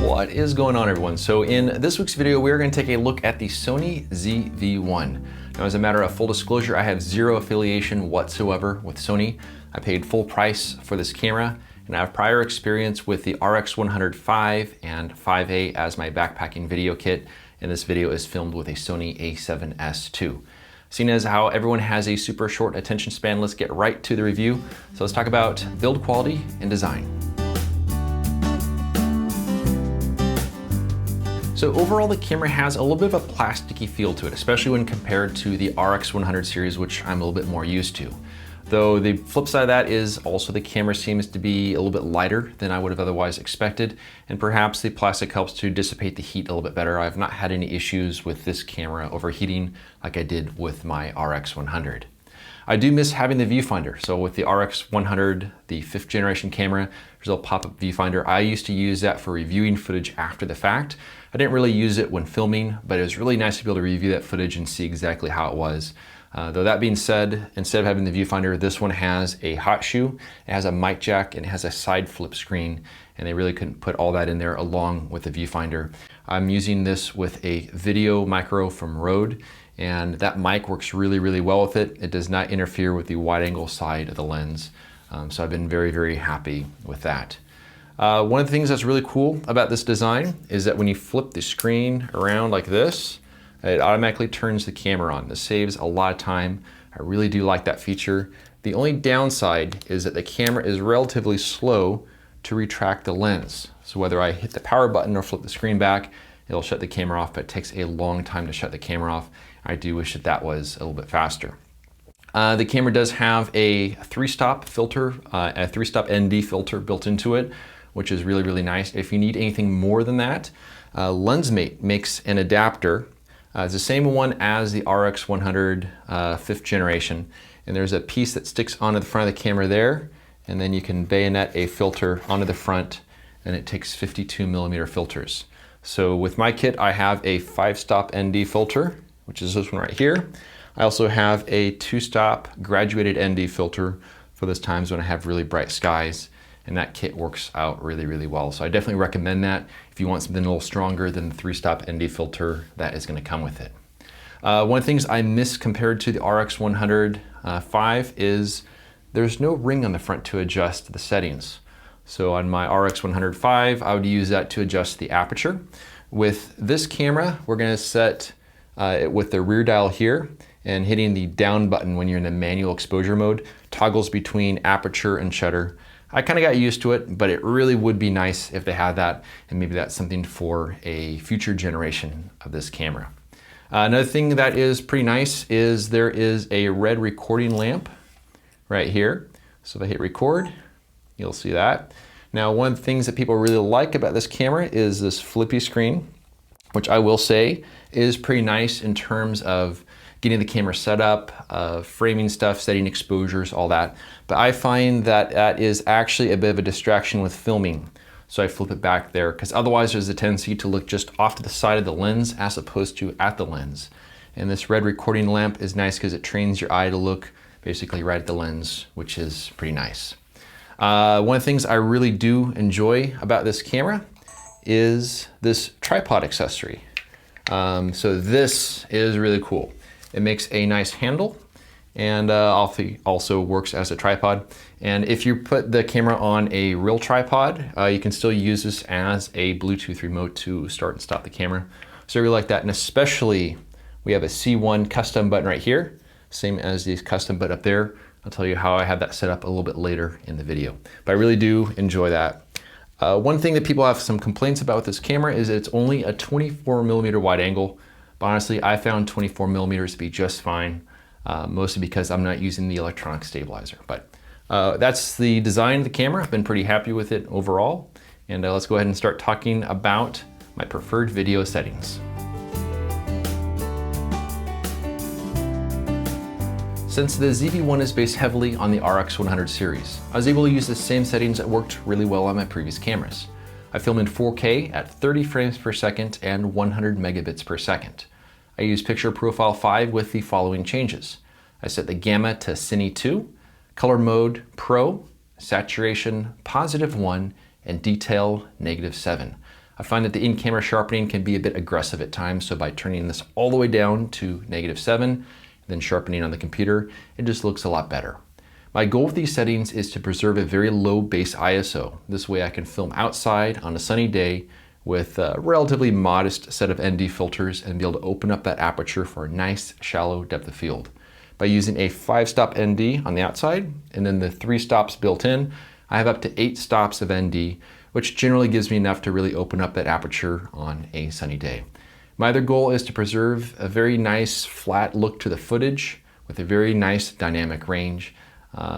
What is going on, everyone? So in this week's video, we're going to take a look at the Sony ZV-1. Now, as a matter of full disclosure, I have zero affiliation whatsoever with Sony. I paid full price for this camera, and I have prior experience with the RX100 and 5A as my backpacking video kit, and this video is filmed with a Sony a7S II. Seeing as how everyone has a super short attention span, let's get right to the review. So let's talk about build quality and design. So overall, the camera has a little bit of a plasticky feel to it, especially when compared to the RX100 series, which I'm a little bit more used to. Though the flip side of that is also the camera seems to be a little bit lighter than I would have otherwise expected, and perhaps the plastic helps to dissipate the heat a little bit better. I've not had any issues with this camera overheating like I did with my RX100. I do miss having the viewfinder. So with the RX100, the 5th generation camera, there's a little pop-up viewfinder. I used to use that for reviewing footage after the fact. I didn't really use it when filming, but it was really nice to be able to review that footage and see exactly how it was. Though that being said, instead of having the viewfinder, this one has a hot shoe, it has a mic jack, and it has a side flip screen, and they really couldn't put all that in there along with the viewfinder. I'm using this with a video micro from Rode, and that mic works really, really well with it. It does not interfere with the wide angle side of the lens. So I've been very, very happy with that. One of the things that's really cool about this design is that when you flip the screen around like this, it automatically turns the camera on. This saves a lot of time. I really do like that feature. The only downside is that the camera is relatively slow to retract the lens. So whether I hit the power button or flip the screen back, it'll shut the camera off, but it takes a long time to shut the camera off. I do wish that that was a little bit faster. The camera does have a 3-stop filter, a 3-stop ND filter built into it, which is really, really nice. If you need anything more than that, Lensmate makes an adapter. It's the same one as the RX100 5th generation, and there's a piece that sticks onto the front of the camera there, and then you can bayonet a filter onto the front, and it takes 52mm filters. So with my kit, I have a 5-stop ND filter, which is this one right here. I also have a 2-stop graduated ND filter for those times when I have really bright skies, and that kit works out really, really well. So I definitely recommend that if you want something a little stronger than the 3-stop ND filter that is going to come with it. One of the things I miss compared to the RX100 5 is there's no ring on the front to adjust the settings. So on my RX100 5, I would use that to adjust the aperture. With this camera, we're going to set it with the rear dial here, and hitting the down button when you're in the manual exposure mode toggles between aperture and shutter. I kind of got used to it, but it really would be nice if they had that, and maybe that's something for a future generation of this camera. Another thing that is pretty nice is there is a red recording lamp right here. So if I hit record, you'll see that. Now, one of the things that people really like about this camera is this flippy screen, which I will say is pretty nice in terms of getting the camera set up, framing stuff, setting exposures, all that. But I find that that is actually a bit of a distraction with filming. So I flip it back there, because otherwise there's a tendency to look just off to the side of the lens as opposed to at the lens. And this red recording lamp is nice because it trains your eye to look basically right at the lens, which is pretty nice. One of the things I really do enjoy about this camera is this tripod accessory. So this is really cool. It makes a nice handle, and also works as a tripod. And if you put the camera on a real tripod, you can still use this as a Bluetooth remote to start and stop the camera. So I really like that, and especially we have a C1 custom button right here, same as the custom button up there. I'll tell you how I have that set up a little bit later in the video, but I really do enjoy that. One thing that people have some complaints about with this camera is that it's only a 24mm wide angle. But honestly, I found 24mm to be just fine, mostly because I'm not using the electronic stabilizer. But that's the design of the camera. I've been pretty happy with it overall. And let's go ahead and start talking about my preferred video settings. Since the ZV-1 is based heavily on the RX100 series, I was able to use the same settings that worked really well on my previous cameras. I film in 4K at 30 frames per second and 100 megabits per second. I use Picture Profile 5 with the following changes. I set the gamma to Cine 2, color mode Pro, saturation +1, and detail -7. I find that the in-camera sharpening can be a bit aggressive at times, so by turning this all the way down to -7, then sharpening on the computer, it just looks a lot better. My goal with these settings is to preserve a very low base ISO. This way I can film outside on a sunny day with a relatively modest set of ND filters and be able to open up that aperture for a nice shallow depth of field. By using a 5-stop ND on the outside and then the 3 stops built in, I have up to 8 stops of ND, which generally gives me enough to really open up that aperture on a sunny day. My other goal is to preserve a very nice flat look to the footage with a very nice dynamic range.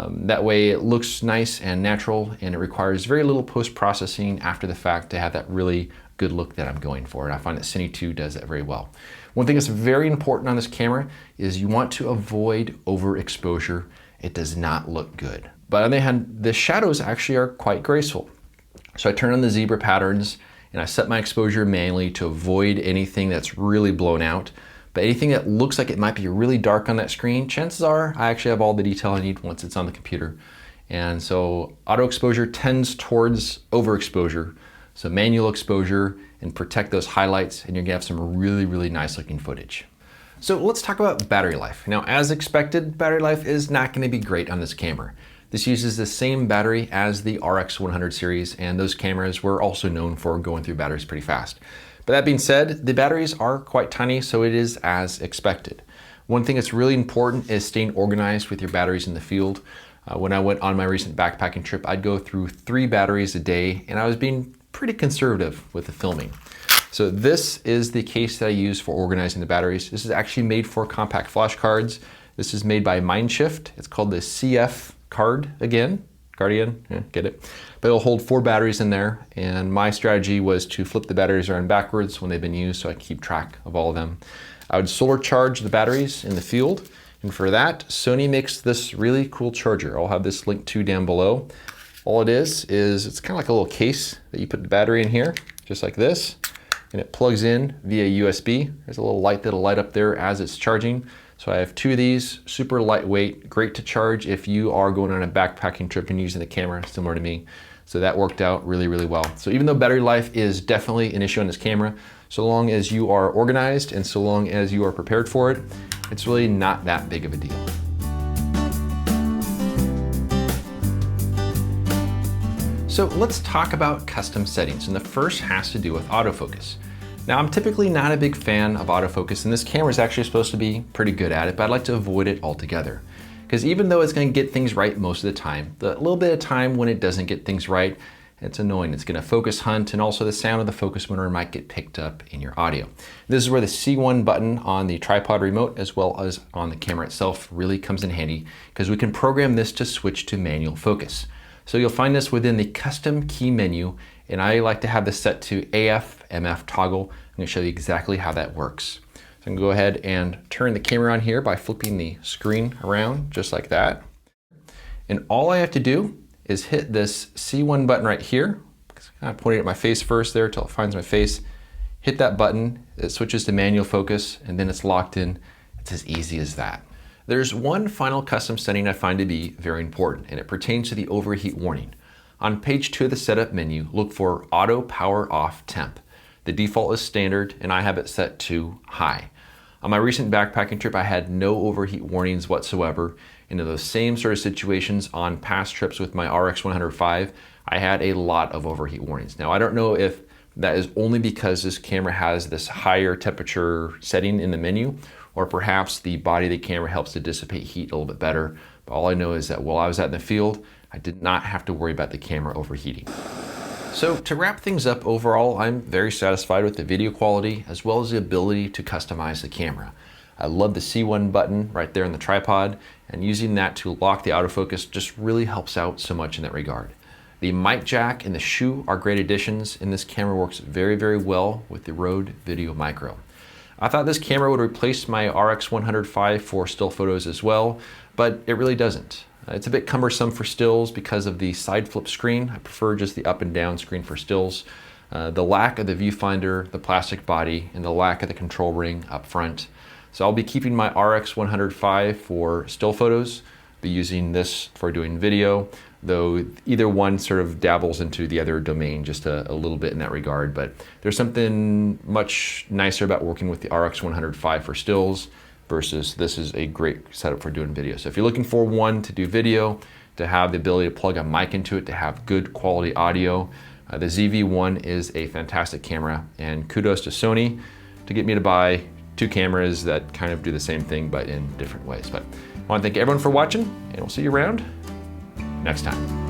That way it looks nice and natural, and it requires very little post-processing after the fact to have that really good look that I'm going for. And I find that Cine 2 does that very well. One thing that's very important on this camera is you want to avoid overexposure. It does not look good. But on the other hand, the shadows actually are quite graceful. So I turn on the zebra patterns and I set my exposure manually to avoid anything that's really blown out. But anything that looks like it might be really dark on that screen, chances are I actually have all the detail I need once it's on the computer. And so auto exposure tends towards overexposure. So manual exposure and protect those highlights, and you're gonna have some really, really nice looking footage. So let's talk about battery life. Now, as expected, battery life is not gonna be great on this camera. This uses the same battery as the RX100 series, and those cameras were also known for going through batteries pretty fast. But that being said, the batteries are quite tiny, so it is as expected. One thing that's really important is staying organized with your batteries in the field. When I went on my recent backpacking trip, I'd go through 3 batteries a day, and I was being pretty conservative with the filming. So this is the case that I use for organizing the batteries. This is actually made for compact flash cards. This is made by Mindshift. It's called the CF card again. Guardian, yeah, get it? But it'll hold 4 batteries in there, and my strategy was to flip the batteries around backwards when they've been used so I can keep track of all of them. I would solar charge the batteries in the field, and for that, Sony makes this really cool charger. I'll have this linked to down below. All it is it's kind of like a little case that you put the battery in here, just like this, and it plugs in via USB. There's a little light that'll light up there as it's charging. So I have 2 of these, super lightweight, great to charge if you are going on a backpacking trip and using the camera, similar to me. So that worked out really, really well. So even though battery life is definitely an issue on this camera, so long as you are organized and so long as you are prepared for it, it's really not that big of a deal. So let's talk about custom settings, and the first has to do with autofocus. Now, I'm typically not a big fan of autofocus, and this camera is actually supposed to be pretty good at it, but I'd like to avoid it altogether. Because even though it's going to get things right most of the time, the little bit of time when it doesn't get things right, it's annoying. It's going to focus hunt, and also the sound of the focus motor might get picked up in your audio. This is where the C1 button on the tripod remote, as well as on the camera itself, really comes in handy, because we can program this to switch to manual focus. So you'll find this within the custom key menu, and I like to have this set to AF MF toggle. I'm going to show you exactly how that works. So I'm going to go ahead and turn the camera on here by flipping the screen around just like that. And all I have to do is hit this C1 button right here. I'm pointing at my face first there until it finds my face. Hit that button, it switches to manual focus, and then it's locked in. It's as easy as that. There's one final custom setting I find to be very important, and it pertains to the overheat warning. On page 2 of the setup menu, look for auto power off temp. The default is standard, and I have it set to high. On my recent backpacking trip, I had no overheat warnings whatsoever. And in those same sort of situations on past trips with my RX105, I had a lot of overheat warnings. Now, I don't know if that is only because this camera has this higher temperature setting in the menu, or perhaps the body of the camera helps to dissipate heat a little bit better. But all I know is that while I was out in the field, I did not have to worry about the camera overheating. So to wrap things up, overall, I'm very satisfied with the video quality as well as the ability to customize the camera. I love the C1 button right there in the tripod, and using that to lock the autofocus just really helps out so much in that regard. The mic jack and the shoe are great additions, and this camera works very, very well with the Rode Video Micro. I thought this camera would replace my RX105 for still photos as well, but it really doesn't. It's a bit cumbersome for stills because of the side flip screen. I prefer just the up and down screen for stills. The lack of the viewfinder, the plastic body, and the lack of the control ring up front. So I'll be keeping my RX105 for still photos, be using this for doing video. though either one sort of dabbles into the other domain just a little bit in that regard. But there's something much nicer about working with the RX100 for stills versus this is a great setup for doing video. So if you're looking for one to do video, to have the ability to plug a mic into it, to have good quality audio, the ZV-1 is a fantastic camera, and kudos to Sony to get me to buy two cameras that kind of do the same thing but in different ways. But I want to thank everyone for watching, and we'll see you around next time.